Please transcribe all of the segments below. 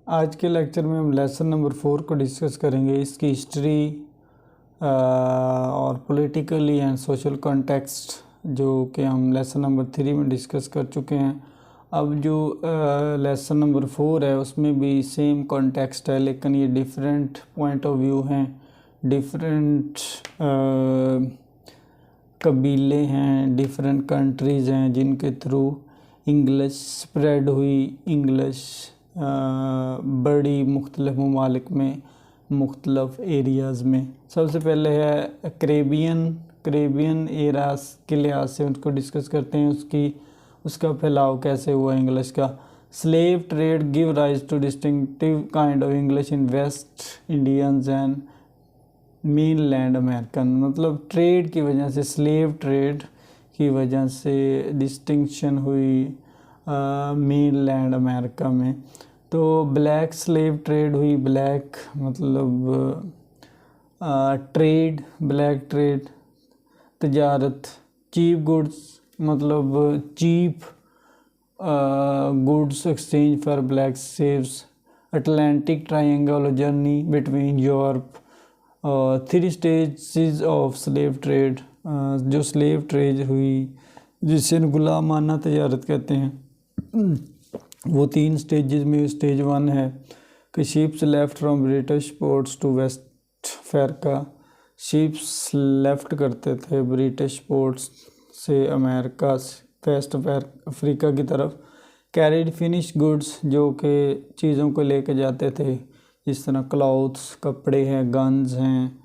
आज के लेक्चर में हम लेसन नंबर 4 को डिस्कस करेंगे। इसकी हिस्ट्री और पॉलिटिकली एंड सोशल कॉन्टेक्स्ट जो कि हम लेसन नंबर 3 में डिस्कस कर चुके हैं। अब जो लेसन नंबर 4 है उसमें भी सेम कॉन्टेक्स्ट है, लेकिन ये डिफरेंट पॉइंट ऑफ व्यू हैं, डिफरेंट कबीले हैं, डिफरेंट कंट्रीज़ हैं जिनके थ्रू इंग्लिश स्प्रेड हुई। इंग्लिश बड़ी मुख्तलिफ ममालिक में, मुख्तलिफ एरियाज़ में। सबसे पहले है करेबियन एरास के लिहाज से उनको डिस्कस करते हैं, उसका फैलाव कैसे हुआ इंग्लिश का। Slave trade give rise to distinctive kind of English in West Indians and mainland American. मतलब ट्रेड की वजह से, स्लेव ट्रेड की वजह से डिस्टिंक्शन हुई मेन लैंड अमेरिका में। तो ब्लैक स्लेव ट्रेड हुई। ब्लैक मतलब ट्रेड, ब्लैक ट्रेड तजारत। चीप गुड्स मतलब cheap goods exchange for black slaves. Atlantic triangle journey between Europe. 3 stages of slave trade, जो स्लेव ट्रेड हुई जिसे गुलामाना तजारत कहते हैं, वो 3 स्टेजेस में स्टेज 1 है कि ships left from British ports to West Africa. Ships left करते थे ब्रिटिश पोर्ट्स से अमेरिका वेस्ट अफ्रीका की तरफ। कैरिड फिनिश गुड्स, जो कि चीज़ों को लेके जाते थे, जिस तरह क्लॉथ्स, कपड़े हैं, गन्स हैं,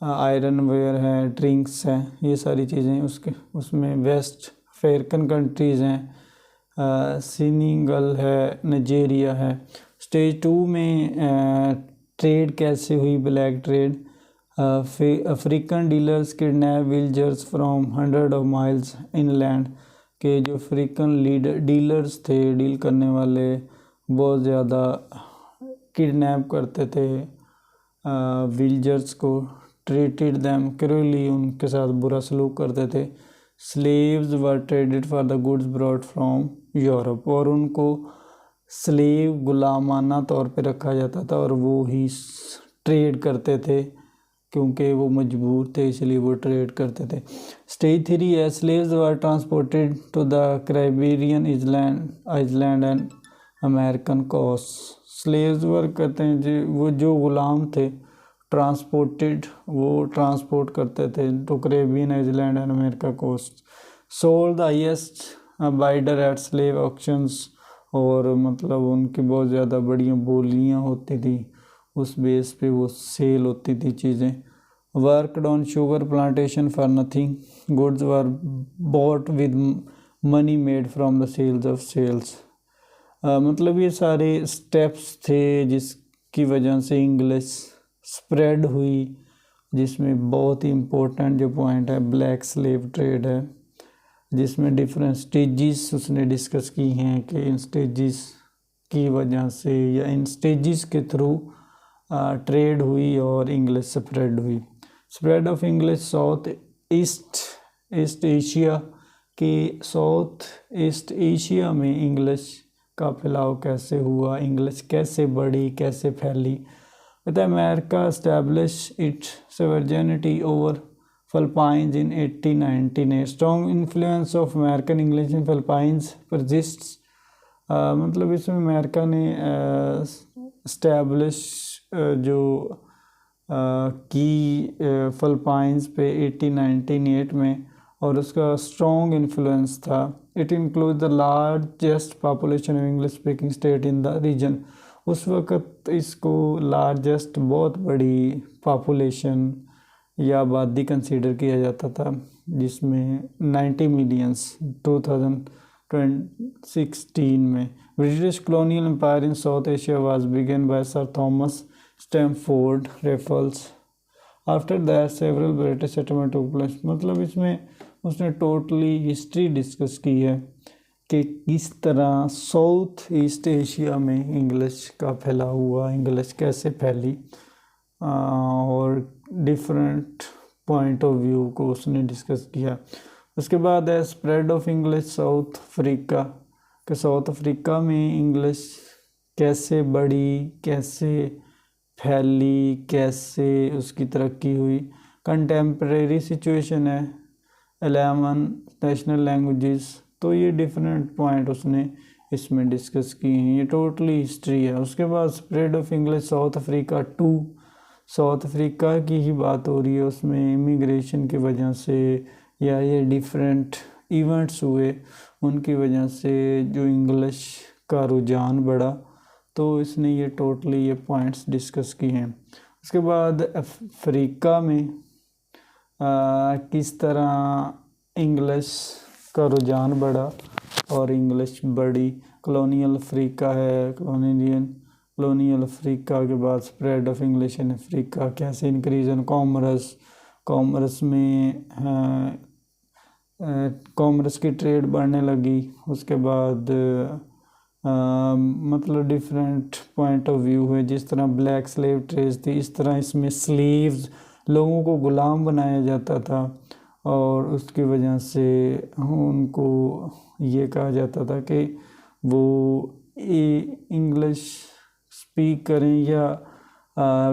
आयरन वेयर है, ड्रिंक्स हैं, ये सारी चीज़ें उसमें वेस्ट अफ्रीकन कंट्रीज़ हैं। सीनेगल है, नाइजीरिया है। स्टेज 2 में ट्रेड कैसे हुई, black trade. African dealers kidnap villagers from 100 miles inland, के जो अफ्रीकन डीलर्स थे, डील करने वाले, बहुत ज़्यादा किडनैप करते थे विलेजर्स को। ट्रीटेड दैम क्रूअली, उनके साथ बुरा सलूक करते थे। Slaves were traded for the goods brought from Europe, और उनको स्लेव गुलामाना तौर पे रखा जाता था और वो ही ट्रेड करते थे क्योंकि वो मजबूर थे, इसलिए वो ट्रेड करते थे। स्टेज 3 है slaves were transported to the Caribbean island and American coast. Slaves were कहते हैं जी वो जो गुलाम थे, ट्रांसपोर्टेड, वो ट्रांसपोर्ट करते थे to Caribbean island and America coast. Sold the highest bidder at slave auctions, और मतलब उनकी बहुत ज़्यादा बढ़िया बोलियाँ होती थी, उस बेस पे वो सेल होती थी चीज़ें। Worked on sugar plantation for nothing, goods were bought with money made from the sales of sales. मतलब ये सारे स्टेप्स थे जिसकी वजह से इंग्लिश स्प्रेड हुई, जिसमें बहुत ही इम्पोर्टेंट जो पॉइंट है ब्लैक स्लेव ट्रेड है, जिसमें डिफरेंट स्टेजेस उसने डिस्कस की हैं कि इन स्टेजेस की वजह से या इन स्टेजेस के थ्रू ट्रेड हुई और इंग्लिश स्प्रेड हुई। Spread of English south east Asia, के साउथ ईस्ट एशिया में इंग्लिश का फैलाव कैसे हुआ, इंग्लिश कैसे बढ़ी, कैसे फैली। With America establish it's sovereignty over Philippines in 1819. A strong influence of American English in Philippines persists. मतलब इसमें अमेरिका ने इस्टेब्लिश जो की फिलिपाइंस पे 1898 में, और उसका स्ट्रॉन्ग इन्फ्लुएंस था। It include the largest population of English speaking state in the region. उस वक़्त इसको लार्जेस्ट, बहुत बड़ी पॉपुलेशन या आबादी कंसीडर किया जाता था, जिसमें 90 मिलियंस 2016 में। British colonial empire in South Asia was began by sir Thomas Stamford Raffles. After that several British settlement took place. मतलब इसमें उसने टोटली हिस्ट्री डिस्कस की है कि किस तरह साउथ ईस्ट एशिया में इंग्लिश का फैलाव हुआ, इंग्लिश कैसे फैली, और डिफरेंट पॉइंट ऑफ व्यू को उसने डिस्कस किया। उसके बाद है spread of English south Africa, कि साउथ अफ्रीका में इंग्लिश कैसे बढ़ी, कैसे फैली, कैसे उसकी तरक्की हुई। कंटेम्प्रेरी सिचुएशन है 11 नेशनल लैंग्वेजेस। तो ये डिफरेंट पॉइंट उसने इसमें डिस्कस किए हैं। ये टोटली हिस्ट्री है। उसके बाद spread of English south Africa 2, south Africa की ही बात हो रही है। उसमें इमिग्रेशन की वजह से या ये डिफरेंट इवेंट्स हुए उनकी वजह से जो इंग्लिश का रुझान बढ़ा। तो इसने ये टोटली ये पॉइंट्स डिस्कस किए हैं। उसके बाद अफ्रीका में किस तरह इंग्लिश का रुझान बढ़ा और इंग्लिश बढ़ी। कॉलोनियल अफ्रीका है, कॉलोनियल अफ्रीका के बाद spread of English in Africa, कैसे इंक्रीज इन कॉमर्स, कॉमर्स में कॉमर्स की ट्रेड बढ़ने लगी। उसके बाद मतलब डिफरेंट पॉइंट ऑफ व्यू है। जिस तरह ब्लैक स्लेव ट्रेड थी, इस तरह इसमें स्लीव्स, लोगों को गुलाम बनाया जाता था और उसकी वजह से उनको ये कहा जाता था कि वो इंग्लिश स्पीक करें या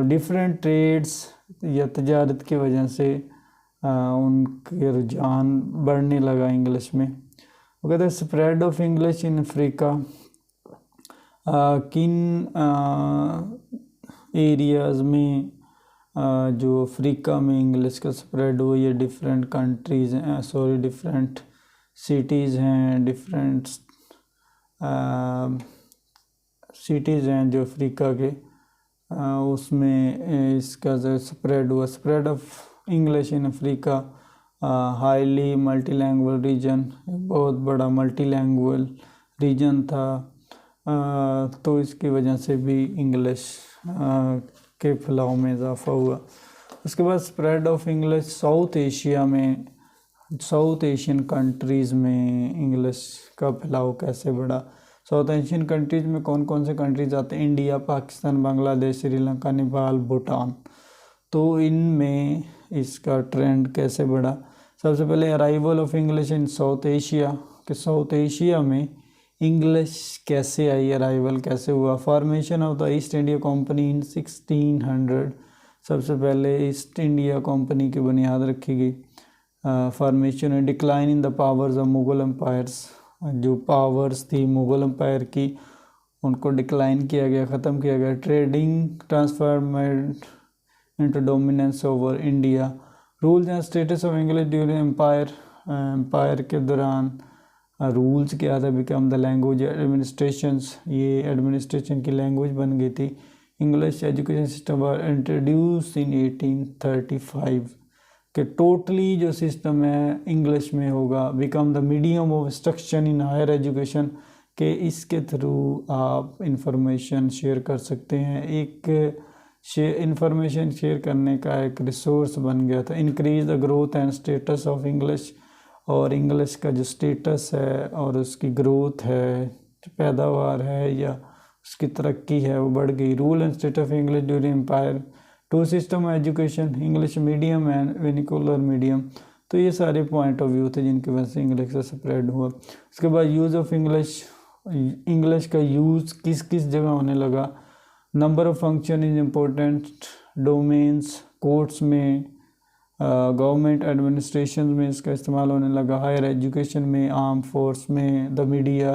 डिफरेंट ट्रेड्स या तजारत की वजह से उनके रुझान बढ़ने लगा इंग्लिश में। वो कहते हैं spread of English in Africa, किन एरियाज़ में जो अफ्रीका में इंग्लिश का स्प्रेड हुआ। ये डिफरेंट कंट्रीज़ हैं, सॉरी डिफरेंट सिटीज़ हैं, डिफरेंट सिटीज़ हैं जो अफ्रीका के, उसमें इसका जो स्प्रेड हुआ। Spread of English in Africa, highly multilanguage region, बहुत बड़ा मल्टीलैंग्वेज रीजन था। तो इसकी वजह से भी इंग्लिश के फैलाव में इजाफा हुआ। उसके बाद spread of English south Asia में, साउथ एशियन कंट्रीज़ में इंग्लिश का फैलाव कैसे बढ़ा। साउथ एशियन कंट्रीज़ में कौन कौन से कंट्रीज आते हैं? इंडिया, पाकिस्तान, बांग्लादेश, श्रीलंका, नेपाल, भूटान। तो इनमें इसका ट्रेंड कैसे बढ़ा। सबसे पहले arrival of English in South Asia, कि साउथ एशिया में इंग्लिश कैसे आई, अराइवल कैसे हुआ। Formation of the east India company इन 1600, सबसे पहले ईस्ट इंडिया कंपनी की बुनियाद रखी गई। Formation and decline in the powers of Mughal empires, जो पावर्स थी मुगल एम्पायर की उनको डिक्लाइन किया गया, ख़त्म किया गया। Trading transformed into dominance over India. Rules and status of English during empire, empire के दौरान रूल्स क्या था। बिकम द लैंग्वेज एडमिनिस्ट्रेशंस, ये एडमिनिस्ट्रेशन की लैंग्वेज बन गई थी। English education system were introduce in 1835, कि टोटली जो सिस्टम है इंग्लिश में होगा। Become the medium of instruction in higher education, के इसके थ्रू आप इंफॉर्मेशन शेयर कर सकते हैं। एक इंफॉर्मेशन शेयर करने का एक रिसोर्स बन गया था। Increase the growth and status of English, और इंग्लिश का जो स्टेटस है और उसकी ग्रोथ है, पैदावार है या उसकी तरक्की है, वो बढ़ गई। Rule and state of English during empire. Two system education, English medium and vernacular medium. तो ये सारे पॉइंट ऑफ व्यू थे जिनकी वजह से इंग्लिश का स्प्रेड हुआ। उसके बाद यूज़ ऑफ इंग्लिश, इंग्लिश का यूज़ किस किस जगह होने लगा। Number of function is important, domains, courts में, गवर्नमेंट एडमिनिस्ट्रेशन में इसका इस्तेमाल होने लगा। हायर एजुकेशन में, आर्म फोर्स में, the media,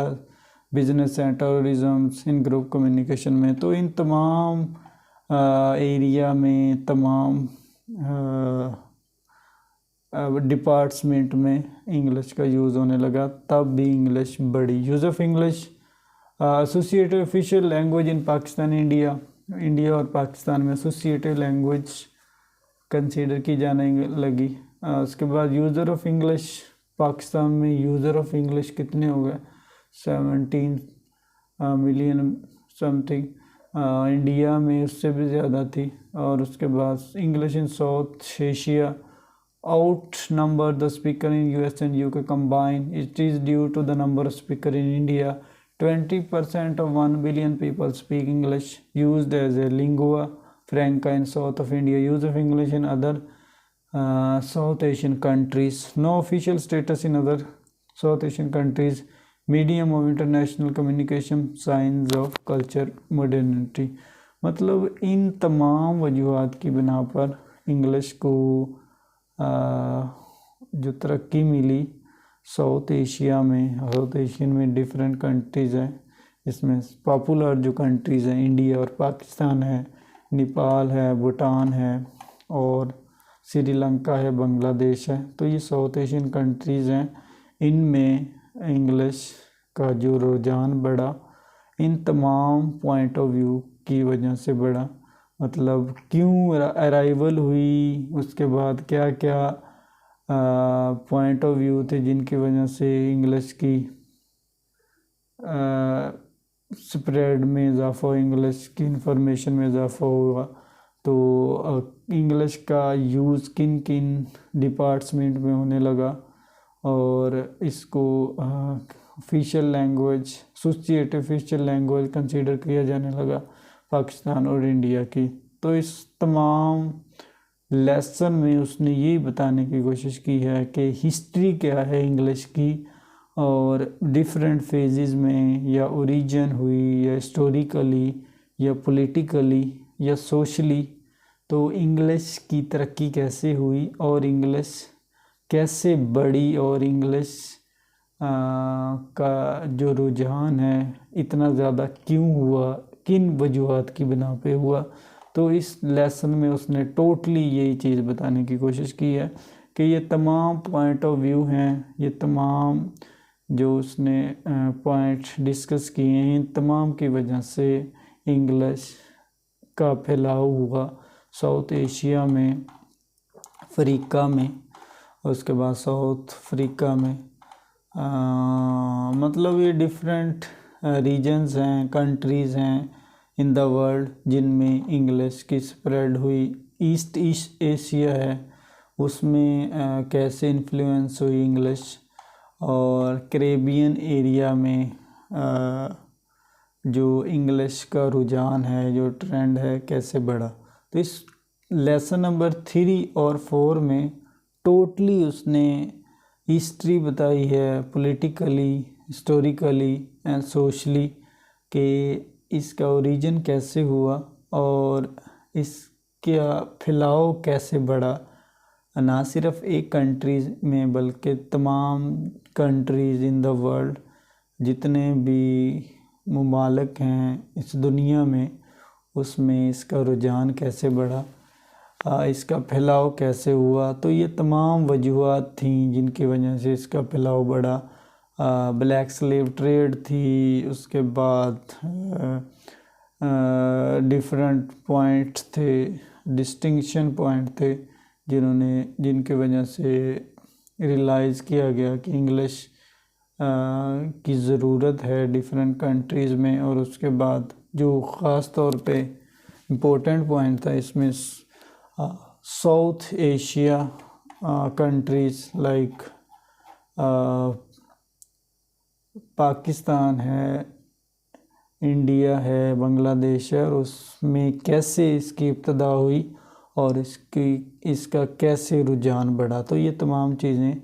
business and tourism, in group communication में। तो इन तमाम एरिया में, तमाम डिपार्टमेंट में इंग्लिश का यूज़ होने लगा, तब भी इंग्लिश बढ़ी। Use of English associated official language in Pakistan, India, India और पाकिस्तान में एसोसिएटेड लैंग्वेज कंसीडर की जाने लगी। उसके बाद यूज़र ऑफ इंग्लिश, पाकिस्तान में यूज़र ऑफ इंग्लिश कितने हो गए? 17 मिलियन समथिंग। इंडिया में उससे भी ज़्यादा थी। और उसके बाद English in South Asia out number the speaker in US and UK combined. It is due to the number of speaker in India. 20% of 1 billion people speak English, used as a lingua franca in south of India. Use of English in other South Asian countries. No official status in other South Asian countries. Medium of international communication, science of culture, modernity. मतलब इन तमाम वजूहात की बिना पर English को जो तरक्की मिली south Asia में different countries हैं। इसमें पॉपुलर जो कंट्रीज़ हैं इंडिया और पाकिस्तान है, नेपाल है, भूटान है और श्रीलंका है, बांग्लादेश है। तो ये साउथ एशियन कंट्रीज़ हैं, इनमें इंग्लिश का जो रुझान बढ़ा इन तमाम पॉइंट ऑफ व्यू की वजह से बढ़ा। मतलब क्यों अराइवल हुई, उसके बाद क्या क्या पॉइंट ऑफ व्यू थे जिनकी वजह से इंग्लिश की स्प्रेड में इजाफा हो, इंग्लिश की इंफॉर्मेशन में इजाफा हुआ। तो इंग्लिश का यूज़ किन किन डिपार्टमेंट में होने लगा और इसको official language, associated official language consider किया जाने लगा पाकिस्तान और इंडिया की। तो इस तमाम लेसन में उसने यही बताने की कोशिश की है कि हिस्ट्री क्या है इंग्लिश की और डिफरेंट फेजेस में या ओरिजिन हुई या हिस्टोरिकली या पॉलिटिकली या सोशली, तो इंग्लिश की तरक्की कैसे हुई और इंग्लिश कैसे बढ़ी और इंग्लिश का जो रुझान है इतना ज़्यादा क्यों हुआ, किन वजूहात की बिना पे हुआ। तो इस लेसन में उसने टोटली यही चीज़ बताने की कोशिश की है कि ये तमाम पॉइंट ऑफ व्यू हैं, ये तमाम जो उसने पॉइंट डिस्कस किए हैं, इन तमाम की वजह से इंग्लिश का फैलाव हुआ साउथ एशिया में, अफ्रीका में, उसके बाद साउथ अफ्रीका में। मतलब ये डिफरेंट रीजन्स हैं, कंट्रीज़ हैं इन द वर्ल्ड जिनमें इंग्लिश की स्प्रेड हुई। ईस्ट एशिया है, उसमें कैसे इन्फ्लुएंस हुई इंग्लिश, और कैरेबियन एरिया में जो इंग्लिश का रुझान है, जो ट्रेंड है, कैसे बढ़ा। तो इस लेसन नंबर 3 और 4 में टोटली उसने हिस्ट्री बताई है, पॉलिटिकली, हिस्टोरिकली एंड सोशली, कि इसका ओरिजिन कैसे हुआ और इसका फैलाव कैसे बढ़ा, ना सिर्फ एक कंट्रीज़ में बल्कि तमाम कंट्रीज़ इन द वर्ल्ड, जितने भी मुमालिक हैं इस दुनिया में, उसमें इसका रुझान कैसे बढ़ा, इसका फैलाव कैसे हुआ। तो ये तमाम वजूहात थी जिनकी वजह से इसका फैलाव बढ़ा। ब्लैक स्लेव ट्रेड थी, उसके बाद डिफरेंट पॉइंट थे, डिस्टिंक्शन पॉइंट थे जिनकी वजह से रियलाइज़ किया गया कि इंग्लिश की ज़रूरत है डिफरेंट कंट्रीज़ में। और उसके बाद जो ख़ास तौर पे इम्पोर्टेंट पॉइंट था इसमें, south Asia countries like Pakistan है, इंडिया है, बांग्लादेश है, और उसमें कैसे इसकी इब्तदा हुई और इसका कैसे रुझान बढ़ा। तो ये तमाम चीज़ें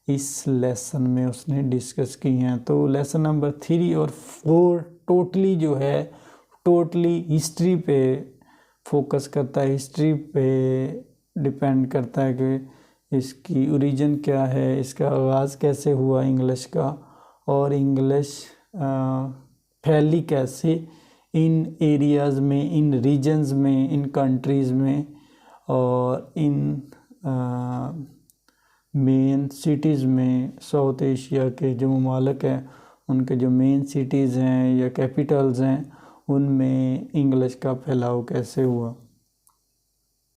इस लेसन में उसने डिस्कस की हैं। तो लेसन नंबर 3 और 4 टोटली जो है, टोटली हिस्ट्री पे फोकस करता है, हिस्ट्री पे डिपेंड करता है कि इसकी ओरिजिन क्या है, इसका आगाज़ कैसे हुआ इंग्लिश का, और इंग्लिश फैली कैसे इन एरियाज़ में, इन रीजन्स में, इन कंट्रीज़ में, और इन मेन सिटीज़ में। साउथ एशिया के जो ममालिक हैं उनके जो मेन सिटीज़ हैं या कैपिटल्स हैं, उनमें इंग्लिश का फैलाव कैसे हुआ।